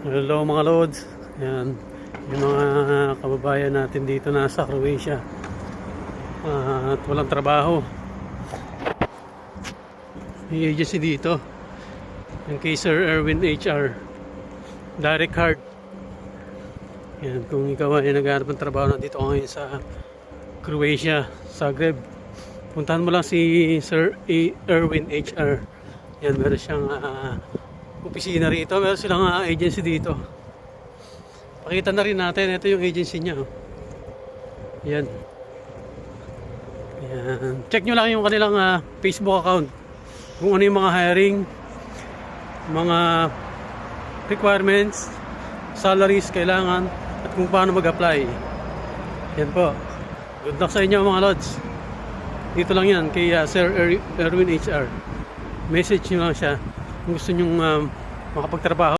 Hello mga lods. Yan, yung mga kababayan natin dito nasa Croatia at walang trabaho. May agency dito, yung kay Sir Erwin HR Direct Hard. Yan, kung ikaw ay naghahanap ng trabaho nandito ngayon sa Croatia, Zagreb, puntahan mo lang si Sir Erwin HR. Yan, meron siyang opisina rito, meron silang agency dito. Pakita na rin natin, ito yung agency niya. Yan. Yan. Check nyo lang yung kanilang Facebook account. Kung ano yung mga hiring, mga requirements, salaries kailangan, at kung paano mag-apply. Yan po. Good luck sa inyo mga lods. Dito lang yan kay Sir Erwin HR. Message nyo lang siya kung gusto nyong makapagtrabaho.